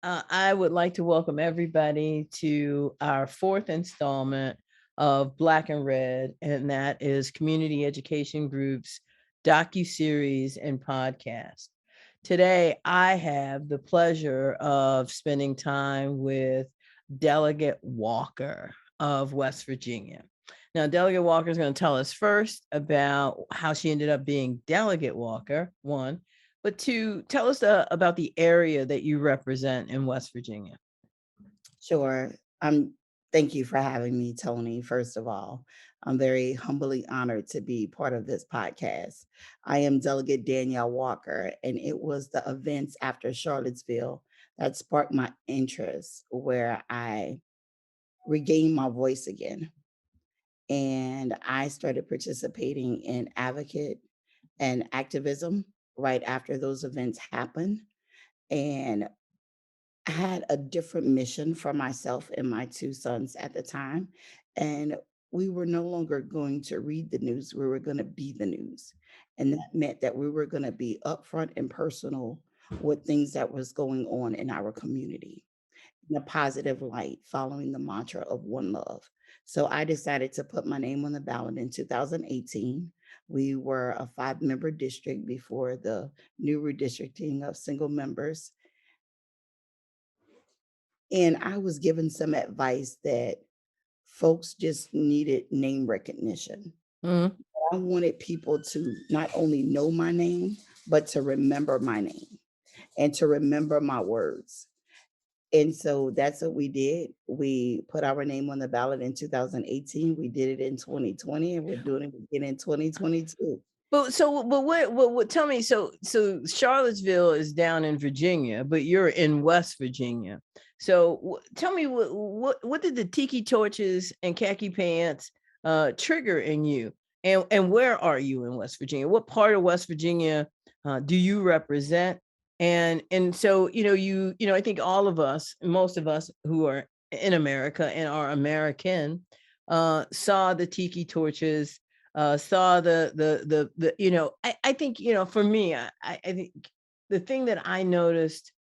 I would like to welcome everybody to our fourth installment of Black and Red, and that is Community Education Group's docu-series and podcast. Today, I have the pleasure of spending time with Delegate Walker of West Virginia. Now, Delegate Walker is going to tell us first about how she ended up being Delegate Walker, one, but two, tell us about the area that you represent in West Virginia. Sure. Thank you for having me, Tony. First of all, I'm very humbly honored to be part of this podcast. I am Delegate Danielle Walker, and it was the events after Charlottesville that sparked my interest, where I regained my voice again. And I started participating in advocate and activism right after those events happened. And I had a different mission for myself and my two sons at the time. And we were no longer going to read the news, we were going to be the news. And that meant that we were going to be upfront and personal with things that was going on in our community in a positive light, following the mantra of one love. So I decided to put my name on the ballot in 2018. We were a 5-member district before the new redistricting of single members. And I was given some advice that folks just needed name recognition. Mhm. I wanted people to not only know my name, but to remember my name and to remember my words. And so that's what we did. We put our name on the ballot in 2018. We did it in 2020, and we're doing it again in 2022. But what? Tell me. So Charlottesville is down in Virginia, but you're in West Virginia. So tell me what did the tiki torches and khaki pants trigger in you, and where are you in West Virginia? What part of West Virginia do you represent? And so I think all of us, most of us who are in America and are American, saw the tiki torches, saw I think, for me, I think the thing that I noticed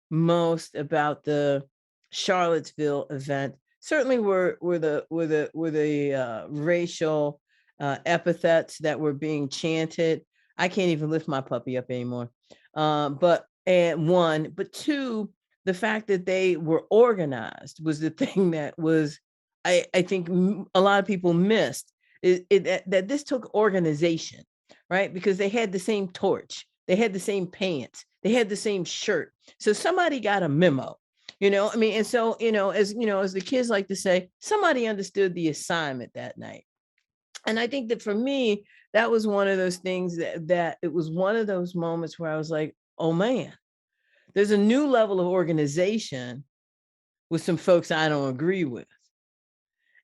most about the Charlottesville event certainly were the racial epithets that were being chanted. I can't even lift my puppy up anymore. But and one, but two, the fact that they were organized was the thing that was, I think a lot of people missed that this took organization, right? Because they had the same torch, they had the same pants, they had the same shirt. So somebody got a memo, I mean, and so, as the kids like to say, somebody understood the assignment that night. And I think that for me, that was one of those things that it was one of those moments where I was like, oh man, there's a new level of organization with some folks I don't agree with.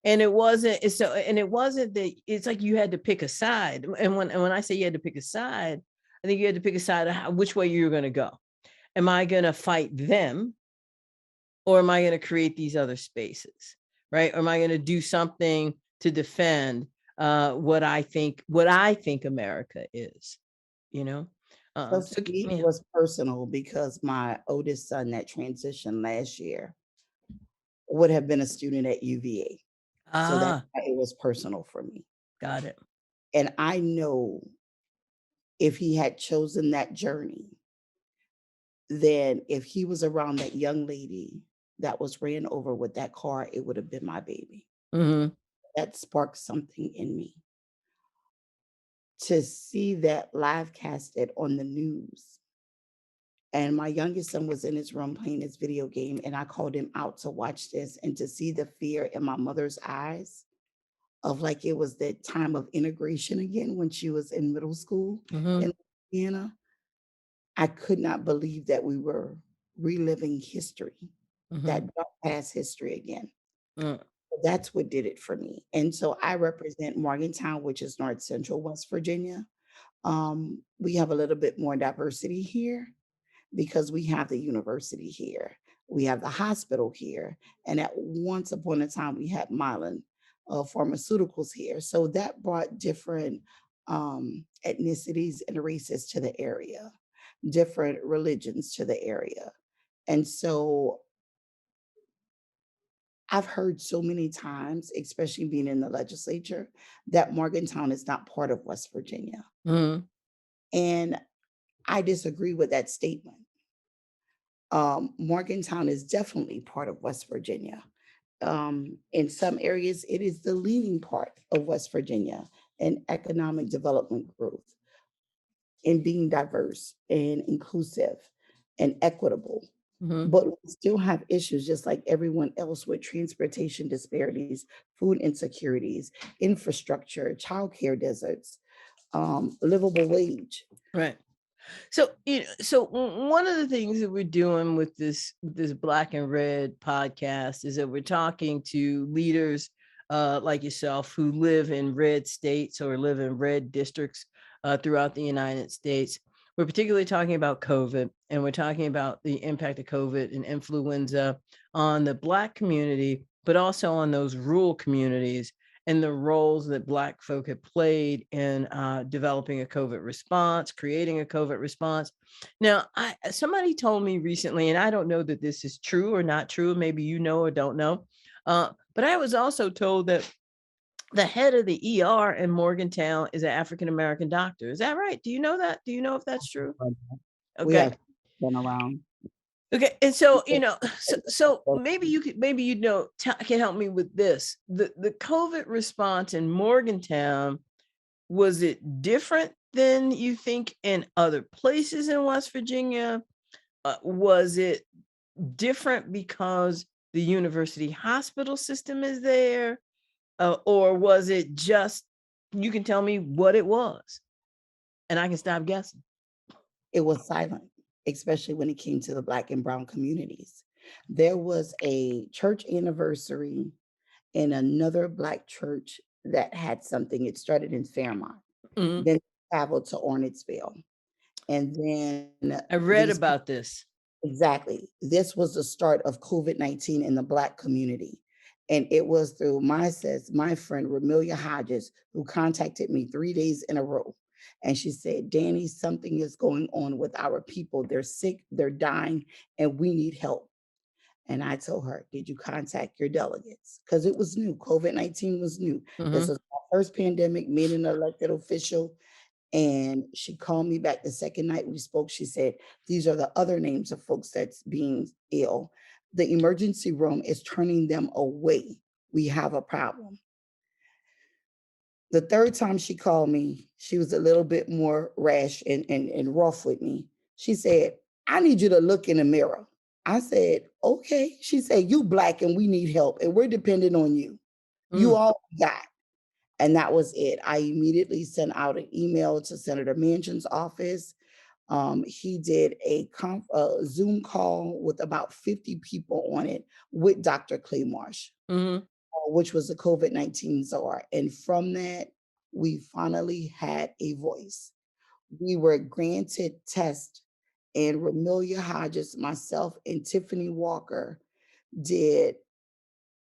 And it wasn't that it's like you had to pick a side. And when I say you had to pick a side, I think you had to pick a side of which way you're going to go. Am I going to fight them, or am I going to create these other spaces, right? Or am I going to do something to defend what I think America is, you know? So for So me, it yeah. was personal because my oldest son that transitioned last year would have been a student at UVA. So that's Ah, why it was personal for me. got it. And I know if he had chosen that journey, then if he was around that young lady that was ran over with that car, it would have been my baby. Hmm. That sparked something in me. To see that live casted on the news, and my youngest son was in his room playing his video game, and I called him out to watch this, and to see the fear in my mother's eyes of like it was that time of integration again when she was in middle school Hmm. in Louisiana. I could not believe that we were reliving history, Hmm. that dark past history again. Mm. That's what did it for me. And so I represent Morgantown, which is North Central West Virginia. We have a little bit more diversity here because we have the university here, we have the hospital here, and at once upon a time we had Mylan Pharmaceuticals here. So that brought different ethnicities and races to the area, different religions to the area. And so I've heard so many times, especially being in the legislature, that Morgantown is not part of West Virginia. Mhm. And I disagree with that statement. Morgantown is definitely part of West Virginia. In some areas, it is the leading part of West Virginia in economic development growth, in being diverse and inclusive and equitable. Mhm. But we still have issues just like everyone else with transportation disparities, food insecurities, infrastructure, childcare deserts, livable wage. Right. So, one of the things that we're doing with this Black and Red podcast is that we're talking to leaders like yourself who live in red states or live in red districts throughout the United States. We're particularly talking about COVID, and we're talking about the impact of COVID and influenza on the Black community, but also on those rural communities and the roles that Black folk have played in developing a COVID response, creating a COVID response. Now, somebody told me recently, and I don't know that this is true or not true, maybe you know or don't know, but I was also told that the head of the ER in Morgantown is an African American doctor. Is that right? Do you know that? Do you know if that's true? We Okay. have been around. Okay, and so so maybe can help me with this. The COVID response in Morgantown, was it different than you think in other places in West Virginia? Was it different because the university hospital system is there? Or was it just, you can tell me what it was and I can stop guessing? It was silent, especially when it came to the Black and Brown communities. There was a church anniversary in another Black church that had something. It started in Fairmont, Mhm. then traveled to Ornittsville. And then I read these about this. exactly. This was the start of COVID-19 in the Black community. And it was through my friend, Ramelia Hodges, who contacted me 3 days in a row. And she said, Danny, something is going on with our people. They're sick, they're dying, and we need help. And I told her, did you contact your delegates? Because it was new. COVID-19 was new. This Mhm. was my first pandemic, made an elected official. And she called me back the second night we spoke. She said, these are the other names of folks that's being ill. The emergency room is turning them away. We have a problem. The third time she called me, she was a little bit more rash and rough with me. She said, I need you to look in the mirror. I said, okay. She said, you Black and we need help and we're dependent on you. You Mm. all we got. And that was it. I immediately sent out an email to Senator Manchin's office. He did a Zoom call with about 50 people on it with Dr. Clay Marsh, Mhm. which was the COVID-19 czar. And from that, we finally had a voice. We were granted tests, and Ramelia Hodges, myself, and Tiffany Walker did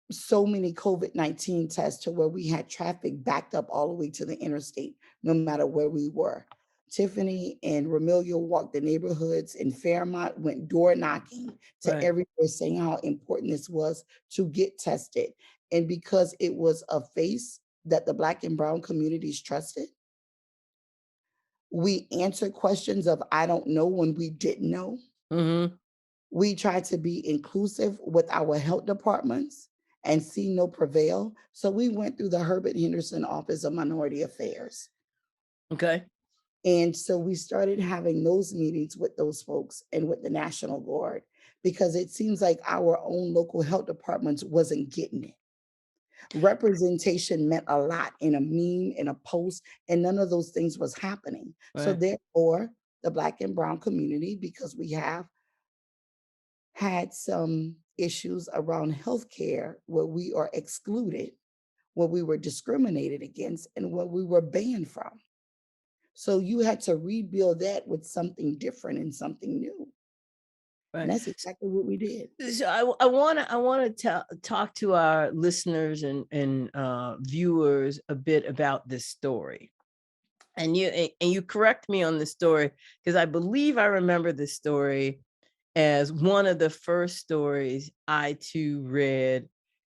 so many COVID-19 tests to where we had traffic backed up all the way to the interstate, no matter where we were. Tiffany and Ramelia walked the neighborhoods in Fairmont, went door knocking to Right. everywhere saying how important this was to get tested. And because it was a face that the Black and Brown communities trusted, we answered questions of I don't know when we didn't know. Mhm. We try to be inclusive with our health departments and see no prevail. So we went through the Herbert Henderson Office of Minority Affairs. Okay. And so we started having those meetings with those folks and with the National Guard because it seems like our own local health departments wasn't getting it. Representation meant a lot in a meme, in a post, and none of those things was happening. So Right. therefore, the Black and Brown community, because we have had some issues around healthcare where we are excluded, where we were discriminated against, and where we were banned from. So you had to rebuild that with something different and something new. And Right. that's exactly what we did. So I want to talk to our listeners and viewers a bit about this story. And you correct me on this story because I believe I remember this story. as one of the first stories I too read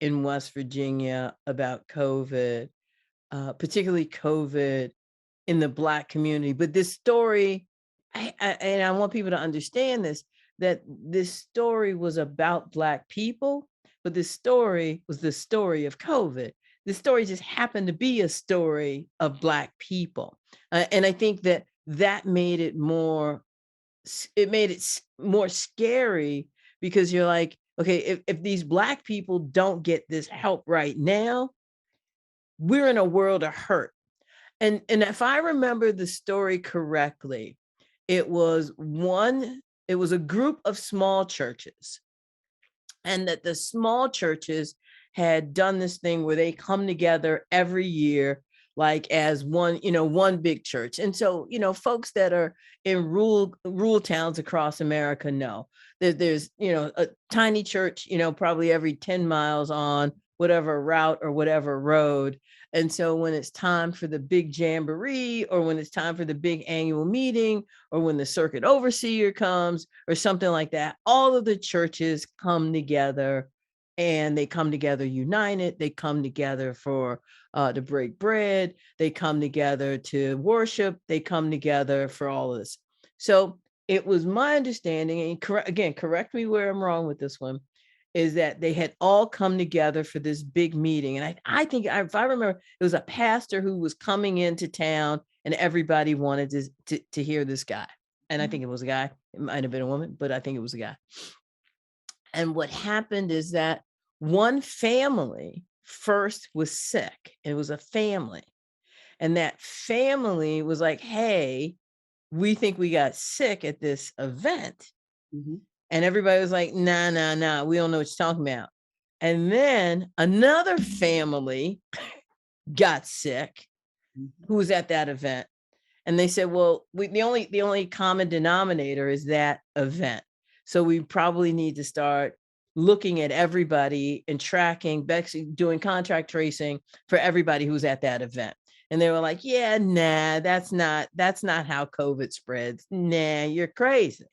in West Virginia about COVID, particularly COVID in the Black community. But this story, and I want people to understand this, that this story was about Black people, but this story was the story of COVID. This story just happened to be a story of Black people. And I think that that made it more, it made it more scary, because you're like, okay, if these Black people don't get this help right now, we're in a world of hurt. And if I remember the story correctly, it was a group of small churches, and that the small churches had done this thing where they come together every year, like as one, one big church. And so, folks that are in rural towns across America know that there's, a tiny church, probably every 10 miles on whatever route or whatever road. And so when it's time for the big jamboree, or when it's time for the big annual meeting, or when the circuit overseer comes or something like that, all of the churches come together, and they come together united. They come together for to break bread. They come together to worship. They come together for all of this. So it was my understanding, and correct me where I'm wrong with this one, is that they had all come together for this big meeting. And I think, if I remember, it was a pastor who was coming into town, and everybody wanted to hear this guy. And I think it was a guy. It might have been a woman, but I think it was a guy. And what happened is that one family first was sick. It was a family. And that family was like, hey, we think we got sick at this event. Mhm. And everybody was like, nah, nah, nah, we don't know what you're talking about. And then another family got sick Mhm. who was at that event. And they said, well, the only common denominator is that event. So we probably need to start looking at everybody and tracking, basically doing contact tracing for everybody who's at that event. And they were like, yeah, nah, that's not how COVID spreads. Nah, you're crazy.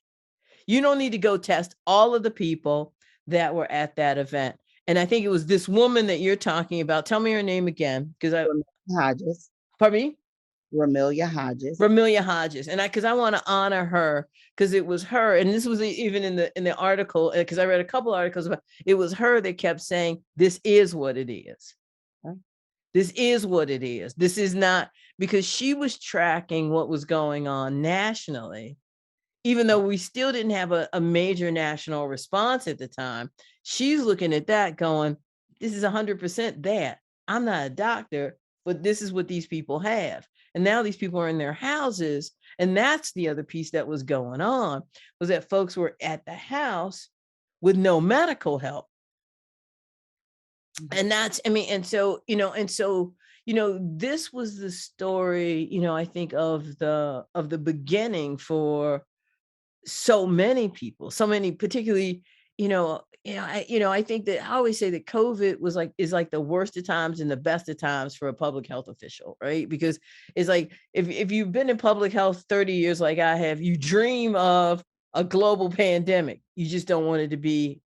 You don't need to go test all of the people that were at that event. And I think it was this woman that you're talking about. Tell me her name again, because Hodges, pardon me? Ramelia Hodges. Ramelia Hodges. And because I want to honor her, because it was her, and this was even in the article, because I read a couple articles about it, was her that kept saying, this is what it is. This is what it is. This is not, because she was tracking what was going on nationally, even though we still didn't have a major national response at the time. She's looking at that going, this is 100% that. I'm not a doctor, but this is what these people have. And now these people are in their houses. And that's the other piece that was going on, was that folks were at the house with no medical help. And that's, I mean, and so, this was the story, I think of the beginning for so many people, so many, particularly, I think that I always say that COVID is like the worst of times and the best of times for a public health official, right? Because it's like, if you've been in public health 30 years like I have, you dream of a global pandemic. You just don't want it to be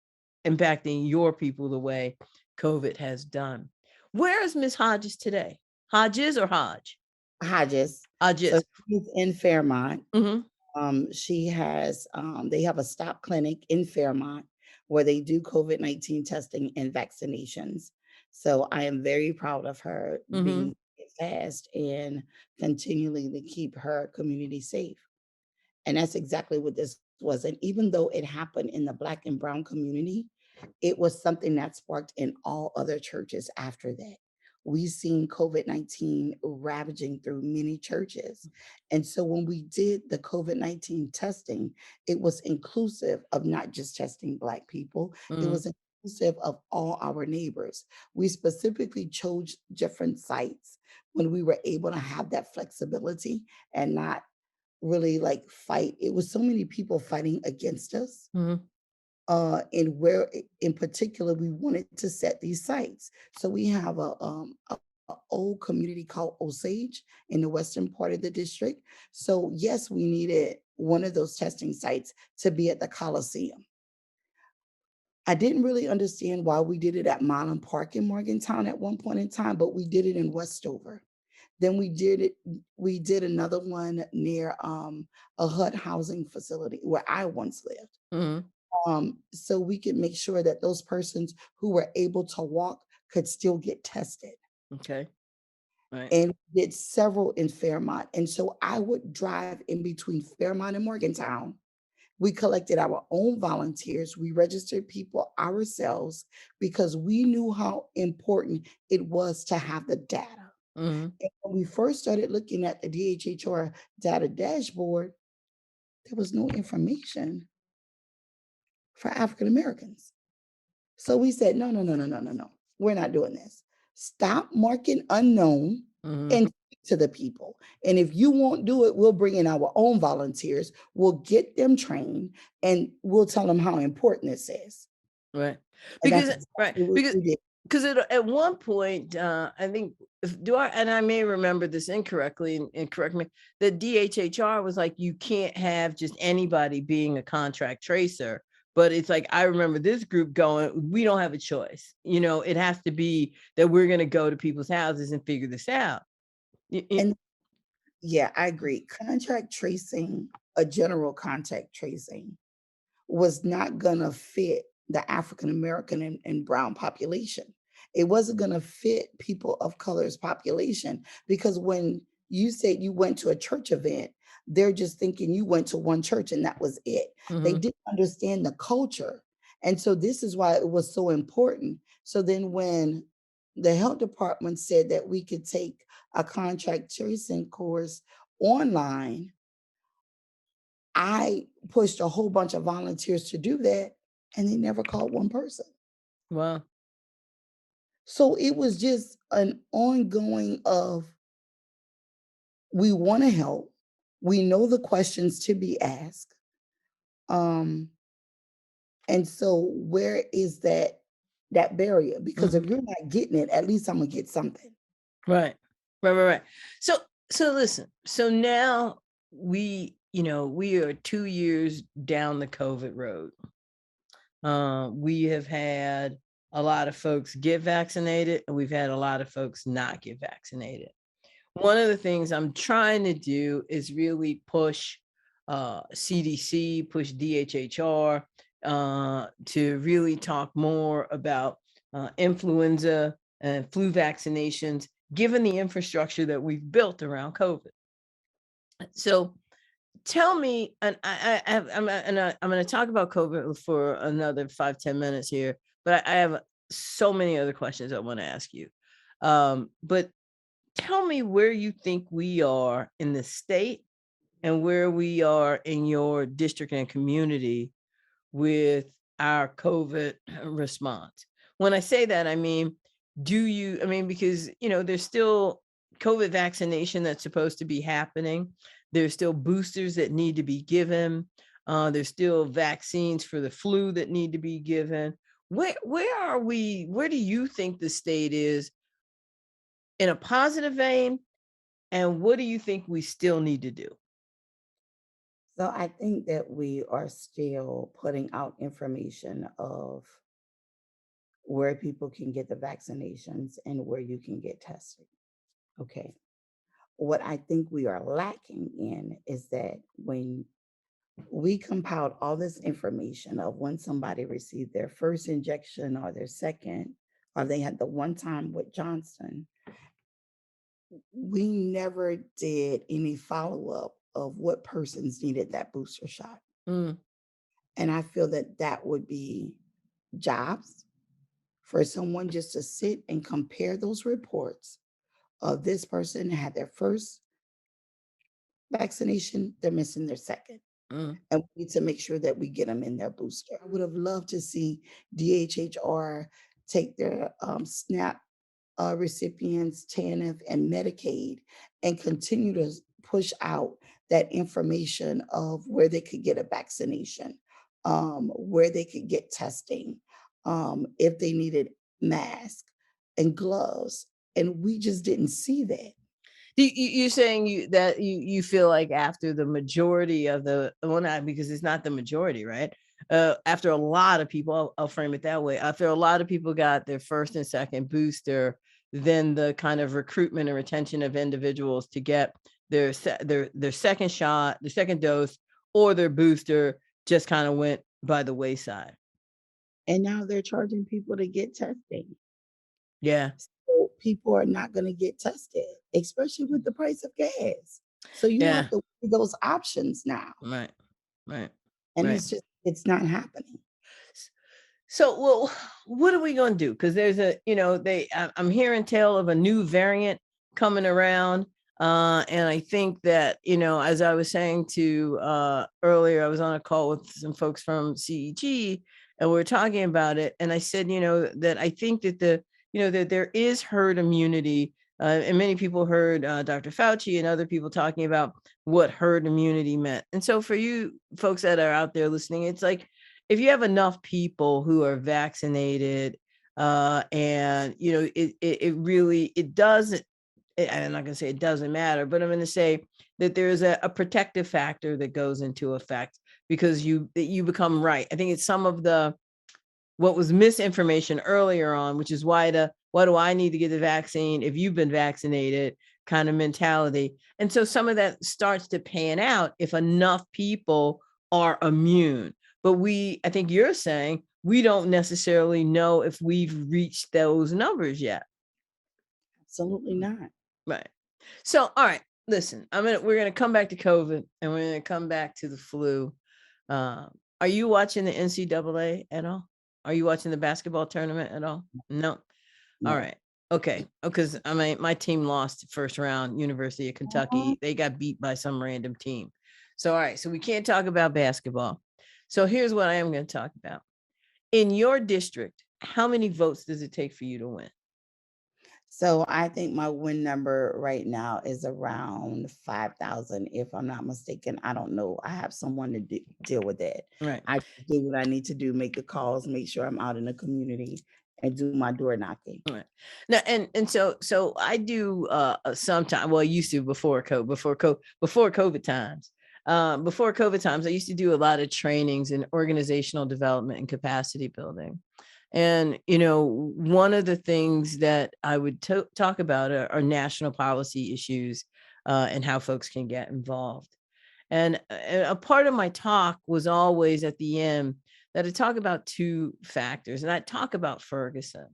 impacting your people the way COVID has done. Where is Miss Hodges today? Hodges or Hodge? Hodges. So Hodges. she's in Fairmont. Mm-hmm. She has, they have a stop clinic in Fairmont where they do COVID-19 testing and vaccinations. So I am very proud of her Mm-hmm. being fast and continually to keep her community safe. And that's exactly what this was. And even though it happened in the Black and Brown community, it was something that sparked in all other churches after that. We've seen COVID-19 ravaging through many churches. And so when we did the COVID-19 testing, it was inclusive of not just testing Black people, it Mm-hmm. was inclusive of all our neighbors. We specifically chose different sites when we were able to have that flexibility and not really like fight. It was so many people fighting against us, Mm-hmm. and where in particular we wanted to set these sites. So we have a old community called Osage in the western part of the district. So yes, we needed one of those testing sites to be at the Coliseum. I didn't really understand why we did it at Milan Park in Morgantown at one point in time, but we did it in Westover. Then we did another one near a HUD housing facility where I once lived. Mhm. So we could make sure that those persons who were able to walk could still get tested. Okay. Right. And did several in Fairmont. And so I would drive in between Fairmont and Morgantown. We collected our own volunteers. We registered people ourselves because we knew how important it was to have the data. Mhm. And when we first started looking at the DHHR data dashboard, there was no information for African Americans. So we said, no, no, no, no, no, no, no. We're not doing this. Stop marking unknown Mhm. and speak to the people. And if you won't do it, we'll bring in our own volunteers. We'll get them trained and we'll tell them how important this is. Right. And that's Because right, exactly what because we did. because at one point, I think if do I and I may remember this incorrectly and correct me, the DHHR was like, you can't have just anybody being a contract tracer. But it's like I remember this group going, we don't have a choice. It has to be that we're going to go to people's houses and figure this out. And yeah, I agree. Contract tracing, a general contact tracing was not gonna fit the African American and brown population. It wasn't gonna fit people of color's population because when you said you went to a church event, they're just thinking you went to one church and that was it. They Mhm. didn't understand the culture. And so this is why it was so important. So then when the health department said that we could take a contract tracing course online, I pushed a whole bunch of volunteers to do that, and they never called one person. Wow. So it was just an ongoing of we want to help. We know the questions to be asked. Um, and so where is that barrier? Because if Mhm. you're not getting it, at least I'm gonna get something. Right. Right. So listen. So now we are 2 years down the COVID road. We have had a lot of folks get vaccinated, and we've had a lot of folks not get vaccinated. One of the things I'm trying to do is really push CDC, push DHHR to really talk more about influenza and flu vaccinations, given the infrastructure that we've built around COVID. So tell me, and I'm going to talk about COVID for another 5-10 minutes here, but I have so many other questions I want to ask you. But tell me where you think we are in the state and where we are in your district and community with our COVID response. When I say that, I mean, because, there's still COVID vaccination that's supposed to be happening. There's still boosters that need to be given. There's still vaccines for the flu that need to be given. Where are we? Where do you think the state is in a positive vein? And what do you think we still need to do? So I think that we are still putting out information of where people can get the vaccinations and where you can get tested. Okay. What I think we are lacking in is that when we compiled all this information of when somebody received their first injection or their second, or they had the one time with Johnson, we never did any follow up of what persons needed that booster shot. Mm, And I feel that that would be jobs for someone just to sit and compare those reports of this person had their first vaccination, they're missing their second. mm, And we need to make sure that we get them in their booster. I would have loved to see DHHR take their SNAP recipients, TANF, and Medicaid, and continue to push out that information of where they could get a vaccination, where they could get testing, if they needed masks and gloves. And we just didn't see that. You're saying you feel like after the majority of the, well, not because it's not the majority, right? After a lot of people, I'll frame it that way. After a lot of people got their first and second booster, then the kind of recruitment and retention of individuals to get their second shot, their second dose, or their booster just kind of went by the wayside. And now they're charging people to get testing. Yeah, So people are not going to get tested, especially with the price of gas. So you yeah, have to weigh those options now. right, right, And right. it's not happening. So, well, what are we going to do? Because there's I'm hearing tale of a new variant coming around. And I think that, as I was saying to earlier, I was on a call with some folks from CEG and we are talking about it. And I said, that I think that that there is herd immunity. And many people heard Dr. Fauci and other people talking about what herd immunity meant. And so for you folks that are out there listening, it's like, if you have enough people who are vaccinated, and it really, it doesn't, I'm not going to say it doesn't matter, but I'm going to say that there's a protective factor that goes into effect because you become right. I think it's some of the what was misinformation earlier on, which is why do I need to get the vaccine if you've been vaccinated kind of mentality. And so some of that starts to pan out if enough people are immune. But I think you're saying we don't necessarily know if we've reached those numbers yet. Absolutely not. Right. So, all right, listen, we're gonna come back to COVID and we're gonna come back to the flu. Are you watching the NCAA at all? Are you watching the basketball tournament at all? No. All No. right. Okay. Because my team lost first round, University of Uh-huh. Kentucky. They got beat by some random team. So, all right. So we can't talk about basketball. So here's what I am going to talk about. In your district, how many votes does it take for you to win? So I think my win number right now is around 5,000, if I'm not mistaken. I don't know. I have someone to deal with that. Right. I do what I need to do, make the calls, make sure I'm out in the community and do my door knocking. Right. Now, and so I do sometime. Well, I used to before COVID times. Before COVID times, I used to do a lot of trainings in organizational development and capacity building. And one of the things that I would talk about are national policy issues and how folks can get involved. And a part of my talk was always at the end that I talk about two factors, and I talk about Ferguson.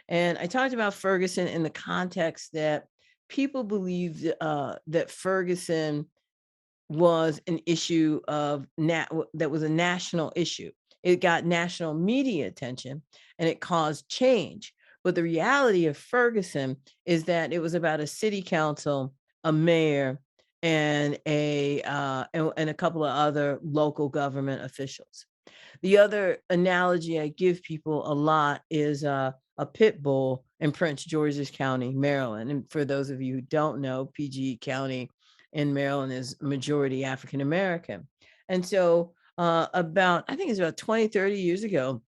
And I talked about Ferguson in the context that people believed that Ferguson was an issue that was a national issue. It got national media attention and it caused change. But the reality of Ferguson is that it was about a city council, a mayor, and a couple of other local government officials. The other analogy I give people a lot is a pit bull in Prince George's County, Maryland. And for those of you who don't know, PG County in Maryland is majority African American. And so I think it's about 20, 30 years ago,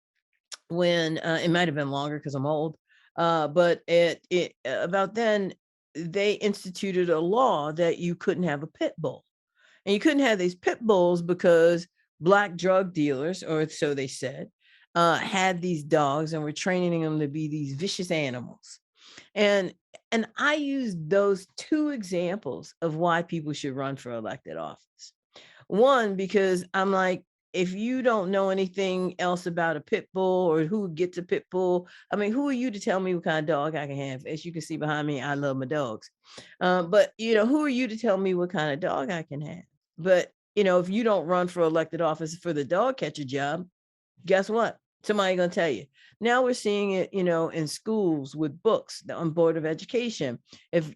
when it might have been longer because I'm old, but about then they instituted a law that you couldn't have a pit bull. And you couldn't have these pit bulls because Black drug dealers, or so they said, had these dogs and were training them to be these vicious animals. And and I used those two examples of why people should run for elected office. One, because I'm like, if you don't know anything else about a pit bull or who gets a pit bull, I mean, who are you to tell me what kind of dog I can have? As you can see behind me, I love my dogs. But who are you to tell me what kind of dog I can have? But if you don't run for elected office for the dog catcher job, guess what? Somebody gonna tell you. Now we're seeing it, in schools with books on Board of Education. If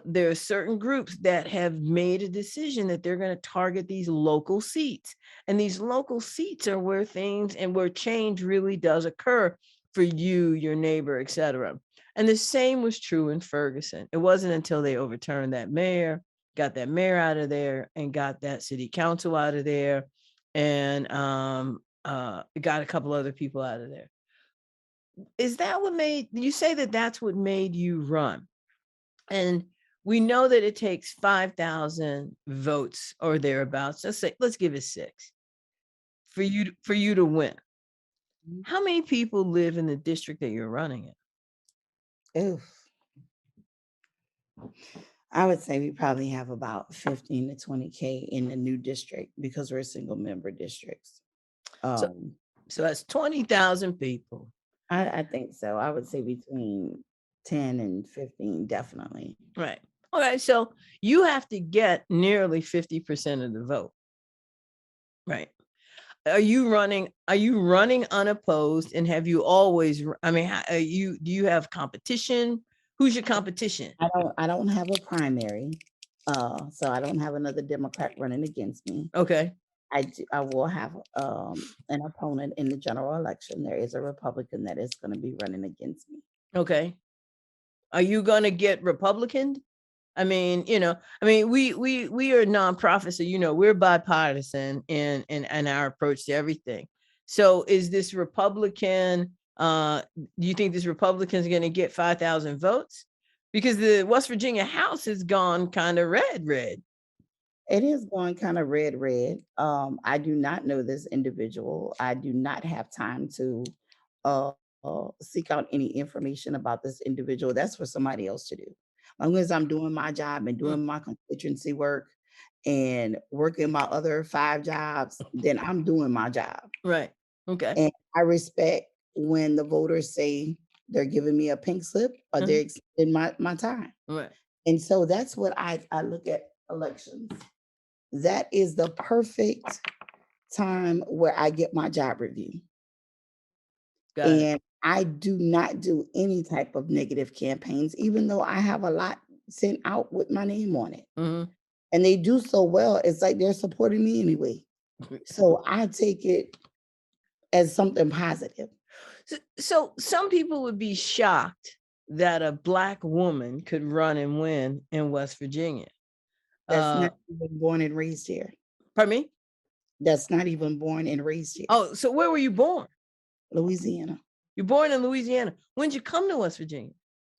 there are certain groups that have made a decision that they're going to target these local seats, and these local seats are where things and where change really does occur for you, your neighbor, etc. And the same was true in Ferguson. It wasn't until they overturned that mayor, got that mayor out of there, and got that city council out of there, and got a couple other people out of there. Is that what made you say that that's what made you run? And we know that it takes 5,000 votes or thereabouts. Let's give it 6 for you to win. Mhm. How many people live in the district that you're running in? Oof. I would say we probably have about 15 to 20K in the new district because we're single member districts. So Um, so that's 20,000 people. I think so. I would say between 10 and 15, definitely. Right. Okay, so you have to get nearly 50% of the vote. Right. Are you running unopposed, and have you always I mean, do you have competition? Who's your competition? I don't have a primary, so I don't have another Democrat running against me. Okay. I will have an opponent in the general election. There is a Republican that is going to be running against me. Okay. Are you going to get Republican? I mean, we are nonprofit, so we're bipartisan in our approach to everything. So is this Republican, do you think this Republican is going to get 5,000 votes? Because the West Virginia House has gone kind of red. It is going kind of red. I do not know this individual. I do not have time to uh, seek out any information about this individual. That's for somebody else to do. As long as I'm doing my job and Mm, doing my constituency work and working my other 5 jobs, then I'm doing my job. right. Okay. And I respect when the voters say they're giving me a pink slip or Mhm. they're extending my time. Right. And so that's what I look at elections. That is the perfect time where I get my job review. Got it. And I do not do any type of negative campaigns, even though I have a lot sent out with my name on it. Mhm. And they do so well, it's like they're supporting me anyway. So I take it as something positive. So some people would be shocked that a Black woman could run and win in West Virginia. That's Uh, not even born and raised here. Pardon me? That's not even born and raised here. Oh, so where were you born? Louisiana, You're born in Louisiana. When did you come to West Virginia?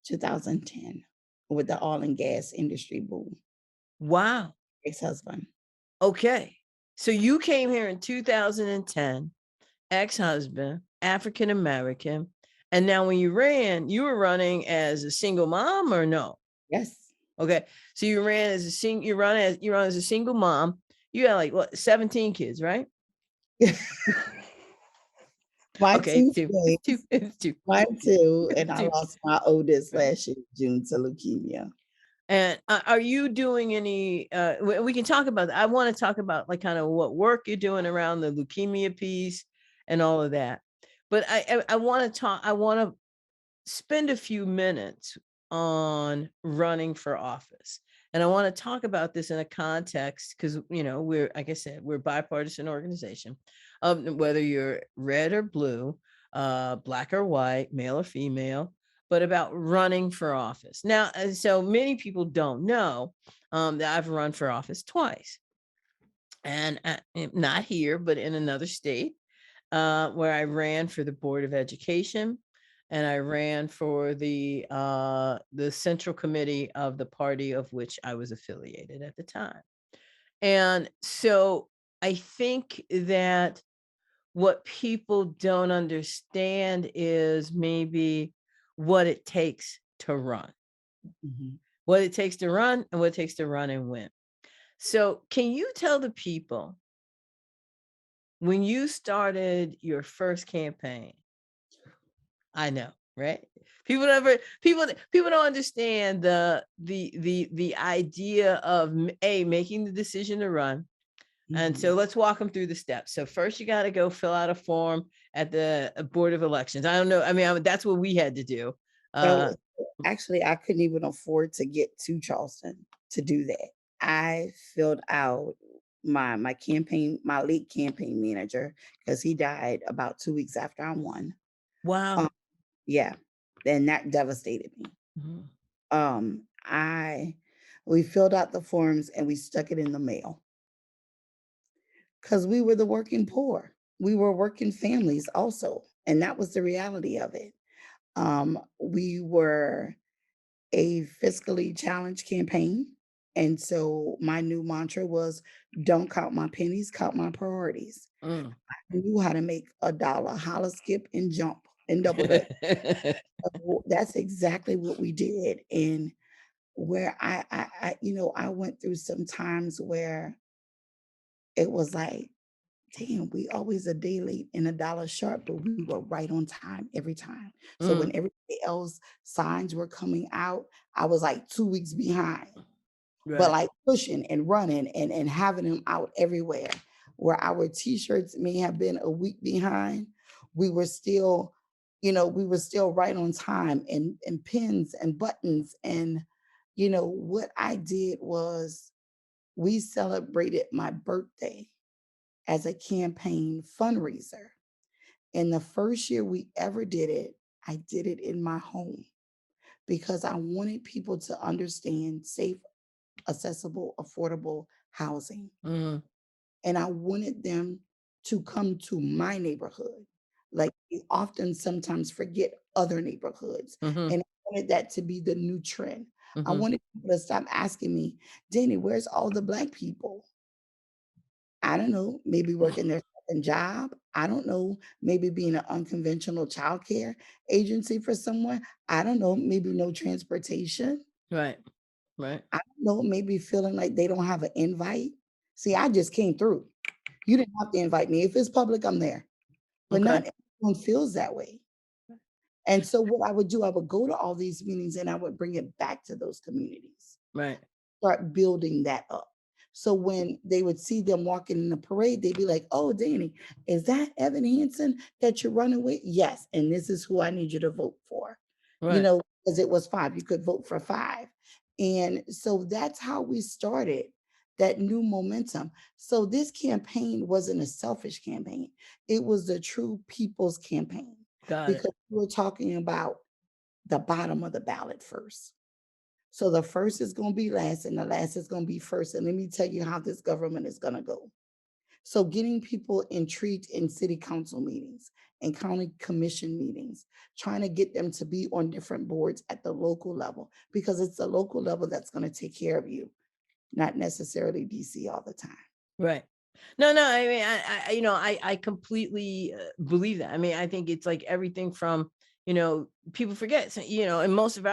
2010, with the oil and gas industry boom. Wow. Ex-husband. Okay. So you came here in 2010, ex-husband, African American, and now when you ran, you were running as a single mom or no? Yes. Okay. So you ran as a you run as a single mom. You had like what, 17 kids, right? My Okay, 2 two. It's two. kids, It's two. mine too, and It's I two. lost my oldest Right. last year, June, to leukemia. And are you doing any? We can talk about that. I want to talk about like kind of what work you're doing around the leukemia piece and all of that. But I want to talk. I want to spend a few minutes on running for office, and I want to talk about this in a context because we're, like I said, we're a bipartisan organization. Whether you're red or blue, black or white, male or female, but about running for office. Now, so many people don't know that I've run for office twice, and not here, but in another state, where I ran for the Board of Education, and I ran for the Central Committee of the party of which I was affiliated at the time. And so I think that what people don't understand is maybe what it takes to run, Mhm. what it takes to run, and what it takes to run and win. So, can you tell the people when you started your first campaign? I know, right? People don't understand the idea of making the decision to run. And so Mhm. let's walk them through the steps. So first, you got to go fill out a form at the Board of Elections. I don't know. I mean, that's what we had to do. So, Uh, actually, I couldn't even afford to get to Charleston to do that. I filled out my campaign, my lead campaign manager, because he died about 2 weeks after I won. wow. Um, yeah, and that devastated me. Mhm. I we filled out the forms and we stuck it in the mail because we were the working poor. We were working families also, and that was the reality of it. We were a fiscally challenged campaign. And so my new mantra was don't count my pennies, count my priorities. Mm. I knew how to make a dollar holler, skip, and jump and double dutch. So that's exactly what we did. And where I went through some times where it was like, damn, we always a day late and a dollar short, but we were right on time every time. So when Mm. everybody else signs were coming out, I was like 2 weeks behind, but Right. like pushing and running and having them out everywhere. Where our t-shirts may have been a week behind, we were still, we were still right on time and pins and buttons. And what I did was we celebrated my birthday as a campaign fundraiser. And the first year we ever did it, I did it in my home because I wanted people to understand safe, accessible, affordable housing. Mm. And I wanted them to come to my neighborhood. Like we often sometimes forget other neighborhoods. Mhm. And I wanted that to be the new trend. I Mhm. wanted people to stop asking me, Danny, where's all the Black people? I don't know, maybe working their second job. I don't know, maybe being an unconventional childcare agency for someone. I don't know, maybe no transportation. Right. Right. I don't know, maybe feeling like they don't have an invite. See, I just came through. You didn't have to invite me. If it's public, I'm there. But Okay. not everyone feels that way. And so what I would do, I would go to all these meetings and I would bring it back to those communities, Right. start building that up. So when they would see them walking in the parade, they'd be like, oh, Danny, is that Evan Hansen that you're running with? Yes. And this is who I need you to vote for. Right. Because it was five. You could vote for five. And so that's how we started that new momentum. So this campaign wasn't a selfish campaign. It was the true people's campaign Got it. because we're talking about the bottom of the ballot first. So the first is going to be last and the last is going to be first. And let me tell you how this government is going to go. So getting people intrigued in city council meetings and county commission meetings, trying to get them to be on different boards at the local level, because it's the local level that's going to take care of you, not necessarily DC all the time. Right. No, no, I mean, I completely believe that. I mean, I think it's like everything from, people forget, so, in most of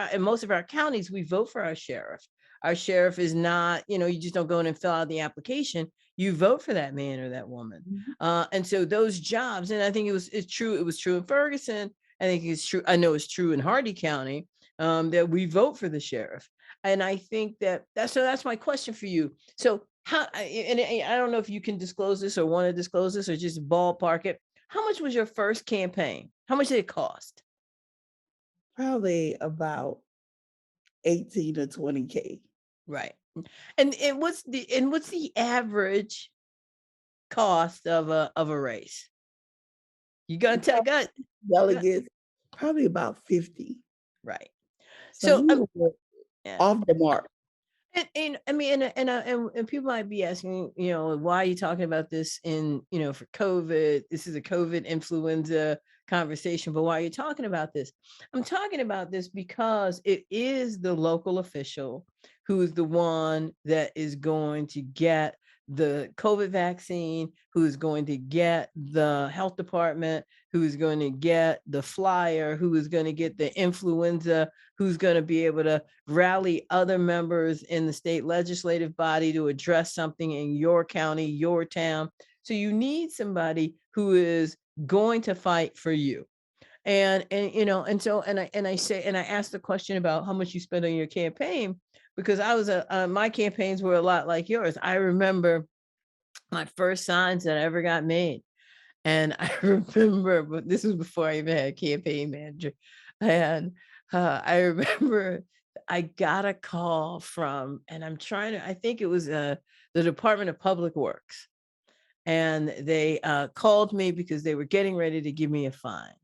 our counties, we vote for our sheriff. Our sheriff is not, you just don't go in and fill out the application. You vote for that man or that woman. Mhm. And so those jobs, and I think it's true. It was true in Ferguson. I think it's true. I know it's true in Hardy County, that we vote for the sheriff. And I think that's my question for you. So I don't know if you can disclose this or want to disclose this or just ballpark it. How much was your first campaign? How much did it cost? Probably about 18 to 20K. Right. And what's the average cost of a race? You The gonna tell top got delegates, probably about 50. right. So So we were yeah. off the mark. And I mean, and people might be asking, why are you talking about this for COVID? This is a COVID influenza conversation, but why are you talking about this? I'm talking about this because it is the local official who is the one that is going to get the COVID vaccine, who is going to get the health department, who is going to get the flyer, who is going to get the influenza, who's going to be able to rally other members in the state legislative body to address something in your county, your town. So you need somebody who is going to fight for you. And I asked the question about how much you spent on your campaign because my campaigns were a lot like yours. I remember my first signs that I ever got made. And I remember, but this was before I even had a campaign manager. And I remember I got a call from, and I think it was the Department of Public Works. And they called me because they were getting ready to give me a fine.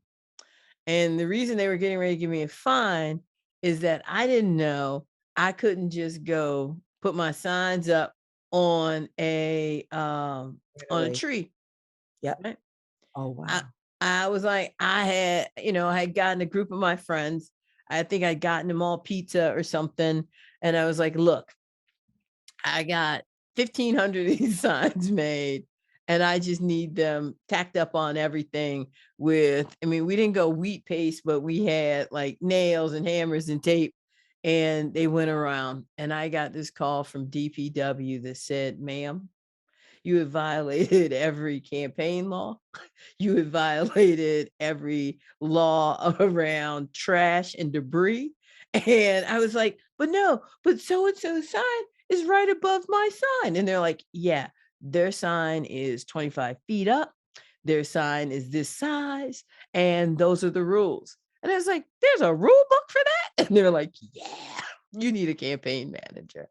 And the reason they were getting ready to give me a fine is that I didn't know I couldn't just go put my signs up on Right a away. tree. Yep. Right? Oh, I wow. I was like, I had gotten a group of my friends. I think I'd gotten them all pizza or something. And I was like, look, I got 1,500 of these signs made, and I just need them tacked up on everything with, I mean, we didn't go wheat paste, but we had like nails and hammers and tape, and they went around. And I got this call from DPW that said, ma'am, you have violated every campaign law. You have violated every law around trash and debris. And I was like, but no, but so and so sign is right above my sign. And they're like, yeah, their sign is 25 feet up. Their sign is this size. And those are the rules. And I was like, there's a rule book for that. And they're like, yeah, you need a campaign manager.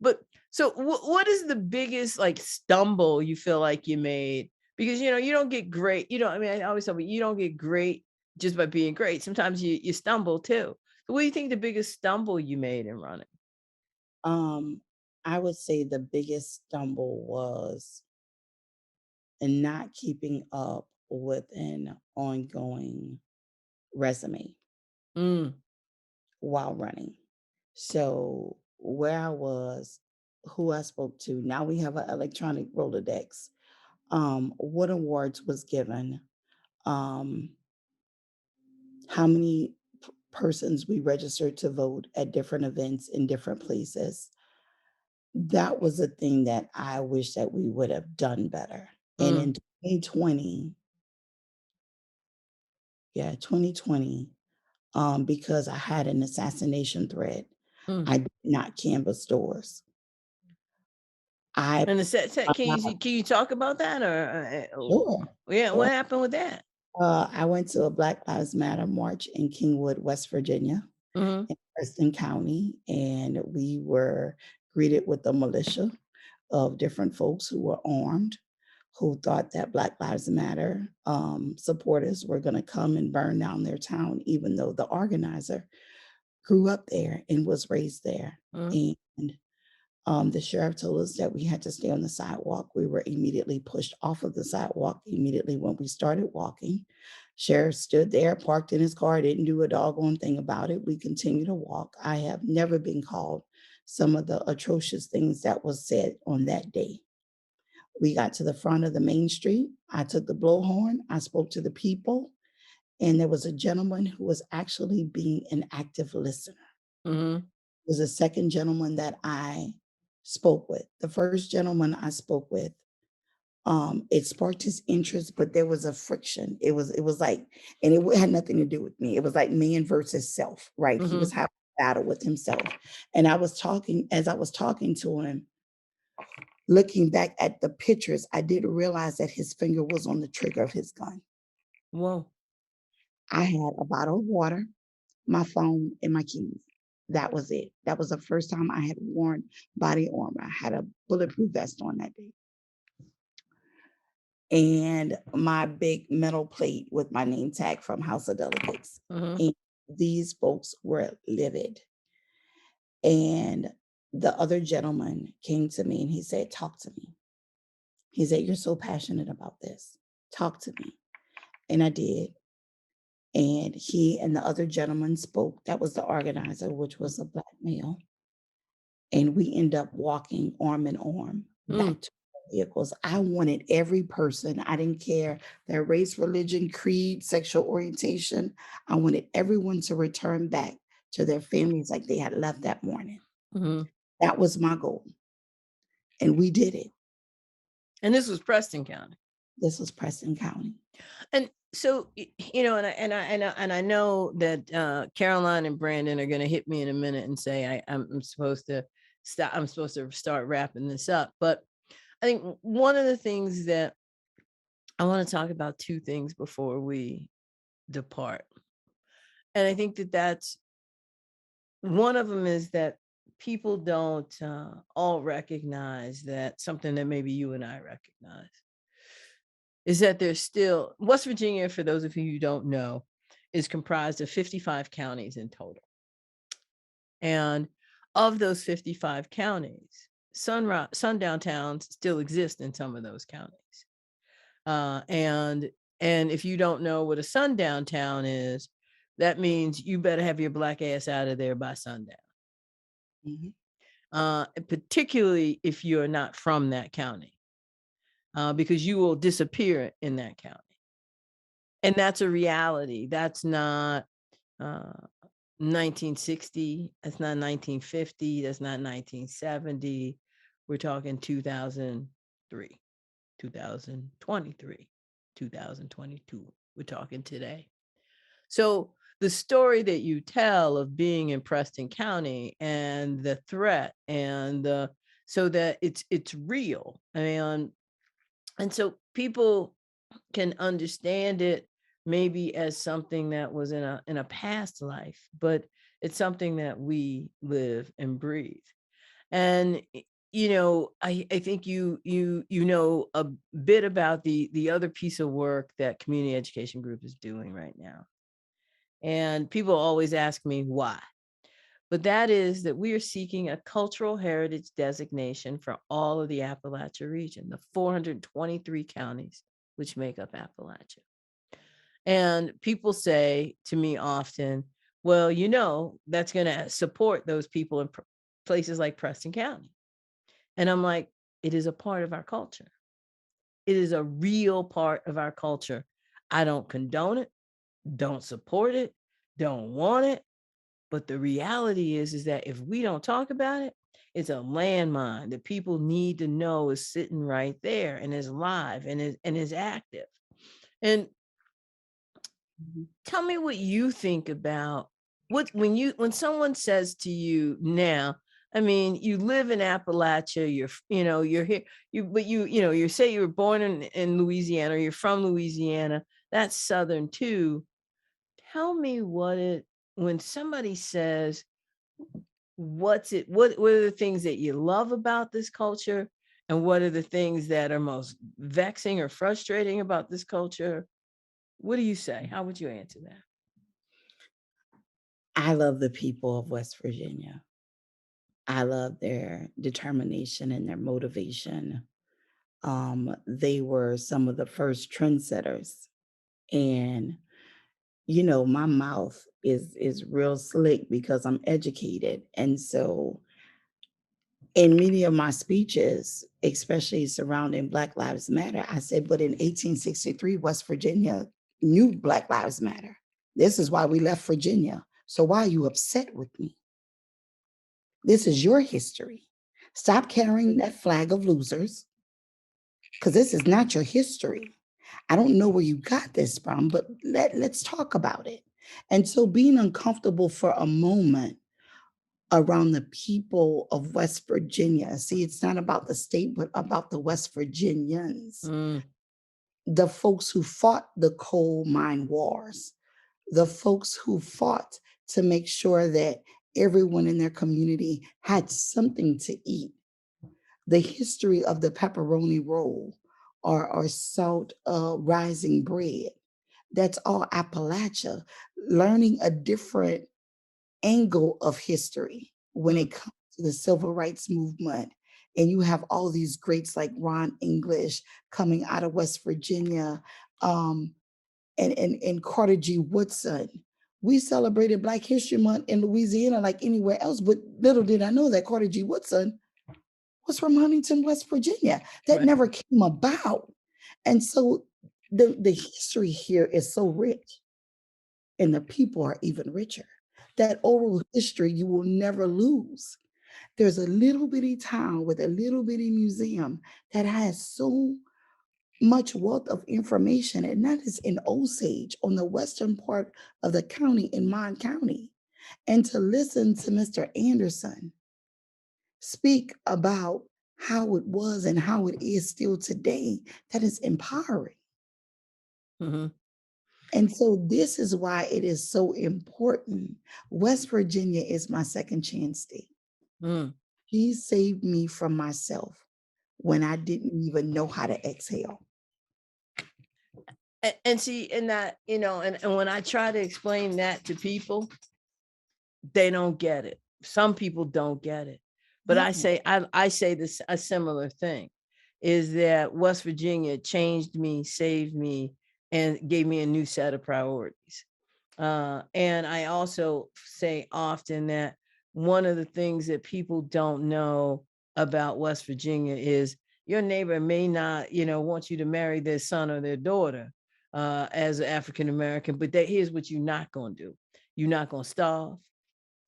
But so what is the biggest like stumble you feel like you made? Because you don't get great, I mean, I always tell me you don't get great just by being great. Sometimes you stumble too. So what do you think the biggest stumble you made in running? Um, I would say the biggest stumble was in not keeping up with an ongoing resume Mm, while running. So where I was, who I spoke to, now we have an electronic Rolodex. What awards was given, um, how many persons we registered to vote at different events in different places. That was a thing that I wish that we would have done better. And mm, in 2020, yeah, 2020, because I had an assassination threat, mm. I did not canvass doors. I And the set, can uh, you talk about that or sure, yeah, what sure. happened with that? I went to a Black Lives Matter march in Kingwood, West Virginia, Hmm. in Preston County, and we were greeted with a militia of different folks who were armed, who thought that Black Lives Matter supporters were going to come and burn down their town, even though the organizer grew up there and was raised there. Mm, And the sheriff told us that we had to stay on the sidewalk. We were immediately pushed off of the sidewalk immediately when we started walking. Sheriff stood there, parked in his car, didn't do a doggone thing about it. We continued to walk. I have never been called some of the atrocious things that was said on that day. We got to the front of the main street. I took the blowhorn. I spoke to the people, and there was a gentleman who was actually being an active listener. hmm. Was a second gentleman that I spoke with. The first gentleman I spoke with, it sparked his interest, but there was a friction. It was like, and it had nothing to do with me. It was like man versus self, right? He was Hmm. having a battle with himself. And as I was talking to him, looking back at the pictures, I didn't realize that his finger was on the trigger of his gun. Whoa. I had a bottle of water, my phone, and my keys. That was it. That was the first time I had worn body armor. I had a bulletproof vest on that day. And my big metal plate with my name tag from House of Delegates. Hmm. And these folks were livid. And the other gentleman came to me and he said, talk to me. He said, you're so passionate about this. Talk to me. And I did. And he and the other gentleman spoke. That was the organizer, which was a black male. And we end up walking arm in arm Mm, back to our vehicles. I wanted every person, I didn't care their race, religion, creed, sexual orientation. I wanted everyone to return back to their families like they had left that morning. hmm. That was my goal. And we did it. And this was Preston County. This was Preston County. And so, and I know that Caroline and Brandon are going to hit me in a minute and say I'm supposed to stop. I'm supposed to start wrapping this up. But I think one of the things that I want to talk about, two things before we depart, and I think that that's one of them, is that people don't all recognize that something that maybe you and I recognize is that there's still West Virginia, for those of you who don't know, is comprised of 55 counties in total. And of those 55 counties, sundown towns still exist in some of those counties. And if you don't know what a sundown town is, that means you better have your Black ass out of there by sundown. Mhm. Particularly if you're not from that county, because you will disappear in that county. And that's a reality. That's not 1960. That's not 1950. That's not 1970. We're talking 2003, 2023, 2022. We're talking today. So the story that you tell of being in Preston County and the threat and so that it's real. And so people can understand it maybe as something that was in a past life, but it's something that we live and breathe. And I think you know a bit about the other piece of work that Community Education Group is doing right now. And people always ask me why. But that is that we are seeking a cultural heritage designation for all of the Appalachia region, the 423 counties which make up Appalachia. And people say to me often, well, that's going to support those people in places like Preston County. And I'm like, it is a part of our culture. It is a real part of our culture. I don't condone it, don't support it, don't want it. But the reality is that if we don't talk about it, it's a landmine that people need to know is sitting right there and is live and is active. And tell me what you think about when someone says to you now, I mean, you live in Appalachia, you're here, you say you were born in Louisiana, or you're from Louisiana, that's Southern too. Tell me when somebody says, what are the things that you love about this culture? And what are the things that are most vexing or frustrating about this culture? What do you say? How would you answer that? I love the people of West Virginia. I love their determination and their motivation. They were some of the first trendsetters. And, my mouth is real slick because I'm educated. And so in many of my speeches, especially surrounding Black Lives Matter, I said, but in 1863, West Virginia knew Black Lives Matter. This is why we left Virginia. So why are you upset with me? This is your history. Stop carrying that flag of losers, because this is not your history. I don't know where you got this from, but let's talk about it. And so being uncomfortable for a moment around the people of West Virginia, see, it's not about the state, but about the West Virginians, Mm, the folks who fought the coal mine wars, the folks who fought to make sure that everyone in their community had something to eat. The history of the pepperoni roll or salt rising bread. That's all Appalachia. Learning a different angle of history when mm, it comes to the civil rights movement. And you have all these greats like Ron English coming out of West Virginia, and Carter G. Woodson. We celebrated Black History Month in Louisiana like anywhere else, but little did I know that Carter G. Woodson was from Huntington, West Virginia. That right. never came about. And so the history here is so rich, and the people are even richer. That oral history you will never lose. There's a little bitty town with a little bitty museum that has so much wealth of information, and that is in Osage on the western part of the county in Mon County. And to listen to Mr. Anderson speak about how it was and how it is still today, that is empowering. Mhm, And so this is why it is so important. West Virginia is my second chance state. mm. He saved me from myself when I didn't even know how to exhale. And see, and that, and when I try to explain that to people, they don't get it. Some people don't get it. But No. I say this a similar thing is that West Virginia changed me, saved me, and gave me a new set of priorities. And I also say often that one of the things that people don't know about West Virginia is your neighbor may not, want you to marry their son or their daughter as an African American, but here's what you're not going to do. You're not going to starve.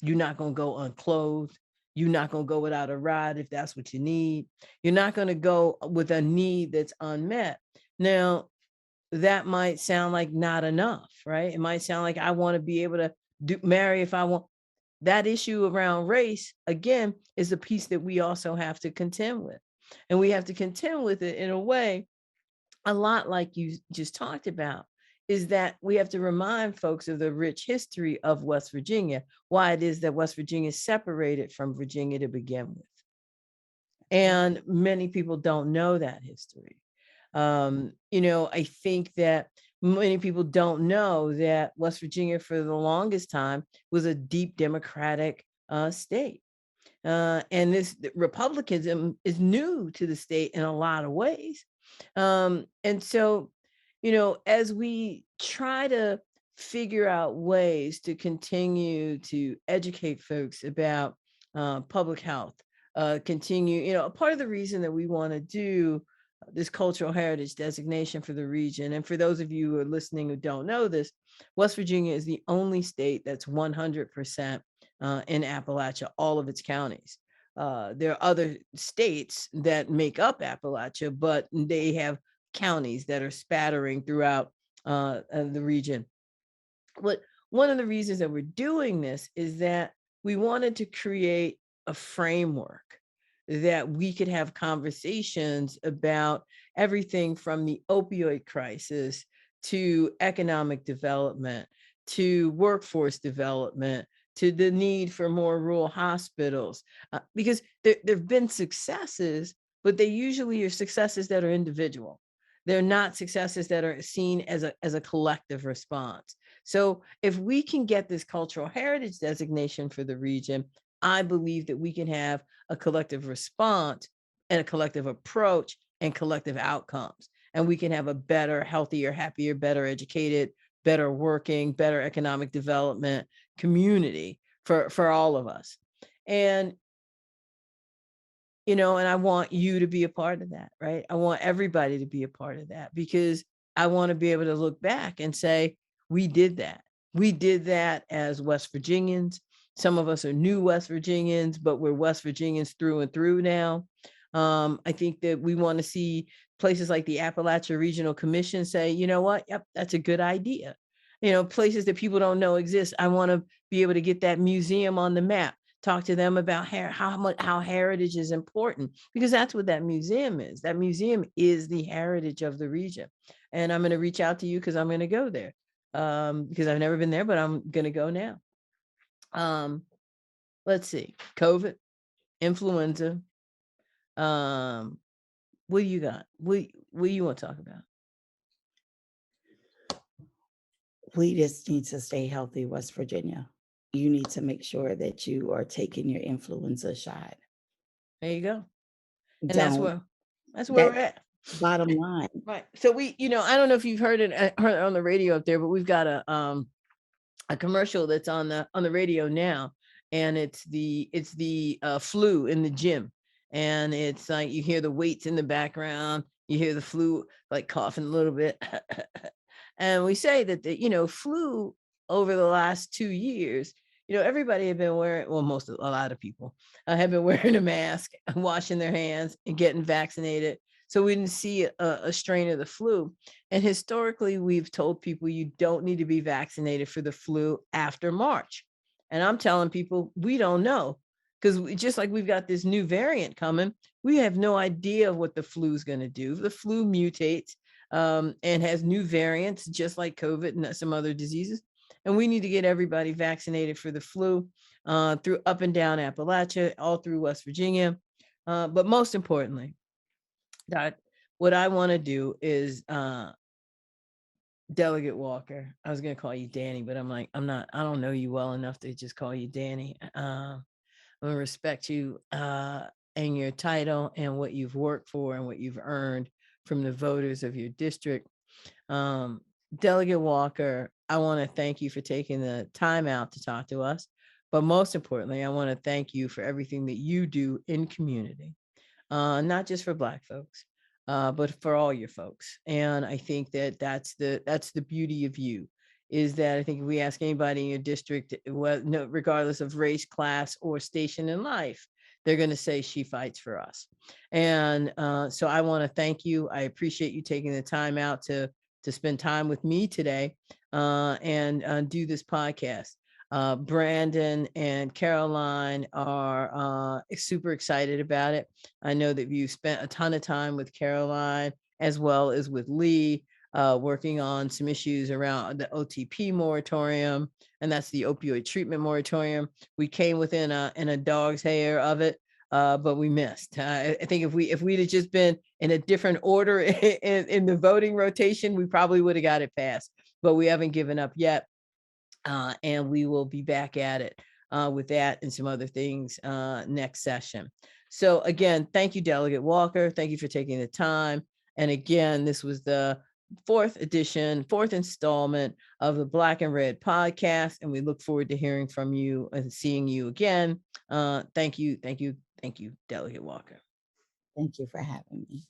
You're not going to go unclothed. You're not going to go without a ride if that's what you need. You're not going to go with a need that's unmet. Now, that might sound like not enough, right? It might sound like I want to be able to marry if I want. That issue around race, again, is a piece that we also have to contend with. And we have to contend with it in a way, a lot like you just talked about, is that we have to remind folks of the rich history of West Virginia, why it is that West Virginia is separated from Virginia to begin with. And many people don't know that history. I think that many people don't know that West Virginia, for the longest time, was a deep Democratic state. And this Republicanism is new to the state in a lot of ways. And so, as we try to figure out ways to continue to educate folks about public health, continue, part of the reason that we want to do this cultural heritage designation for the region. And for those of you who are listening who don't know this, West Virginia is the only state that's 100% in Appalachia, all of its counties. There are other states that make up Appalachia, but they have counties that are spattering throughout the region. But one of the reasons that we're doing this is that we wanted to create a framework that we could have conversations about everything from the opioid crisis to economic development, to workforce development, to the need for more rural hospitals, because there've been successes, but they usually are successes that are individual. They're not successes that are seen as a collective response. So if we can get this cultural heritage designation for the region, I believe that we can have a collective response and a collective approach and collective outcomes. And we can have a better, healthier, happier, better educated, better working, better economic development community for all of us. And and I want you to be a part of that, right? I want everybody to be a part of that, because I want to be able to look back and say, we did that. We did that as West Virginians. Some of us are new West Virginians, but we're West Virginians through and through now. I think that we want to see places like the Appalachia Regional Commission say, you know what? Yep, that's a good idea. Places that people don't know exist. I want to be able to get that museum on the map, talk to them about how heritage is important, because that's what that museum is. That museum is the heritage of the region. And I'm going to reach out to you because I'm going to go there, because I've never been there, but I'm going to go now. Let's see, COVID, influenza. What do you got? What do you want to talk about? We just need to stay healthy, West Virginia. You need to make sure that you are taking your influenza shot. There you go. And that's Don't. where we're at. Bottom line. Right. So I don't know if you've heard it on the radio up there, but we've got a commercial that's on the radio now, and it's the flu in the gym, and it's like you hear the weights in the background, you hear the flu like coughing a little bit, and we say that the flu over the last 2 years, everybody had been wearing, well, a lot of people have been wearing a mask, washing their hands, and getting vaccinated. So we didn't see a strain of the flu. And historically, we've told people you don't need to be vaccinated for the flu after March. And I'm telling people, we don't know, because just like we've got this new variant coming, we have no idea what the flu is going to do. The flu mutates and has new variants, just like COVID and some other diseases. And we need to get everybody vaccinated for the flu through up and down Appalachia, all through West Virginia. But most importantly, what I want to do is Delegate Walker. I was going to call you Danny, but I'm like, I don't know you well enough to just call you Danny. I'm going to respect you and your title and what you've worked for and what you've earned from the voters of your district. Delegate Walker, I want to thank you for taking the time out to talk to us. But most importantly, I want to thank you for everything that you do in community, not just for Black folks, but for all your folks. And I think that that's the beauty of you, is that I think if we ask anybody in your district, no, regardless of race, class, or station in life, they're going to say she fights for us. And so I want to thank you. I appreciate you taking the time out to spend time with me today, and do this podcast. Brandon and Caroline are super excited about it. I know that you spent a ton of time with Caroline as well as with Lee, working on some issues around the OTP moratorium, and that's the opioid treatment moratorium. We came within a dog's hair of it, but we missed. I think if we'd have just been in a different order in the voting rotation, we probably would have got it passed. But we haven't given up yet. And we will be back at it with that and some other things next session. So again, thank you, Delegate Walker. Thank you for taking the time. And again, this was the fourth installment of the Black and Red podcast. And we look forward to hearing from you and seeing you again. Thank you, Delegate Walker. Thank you for having me.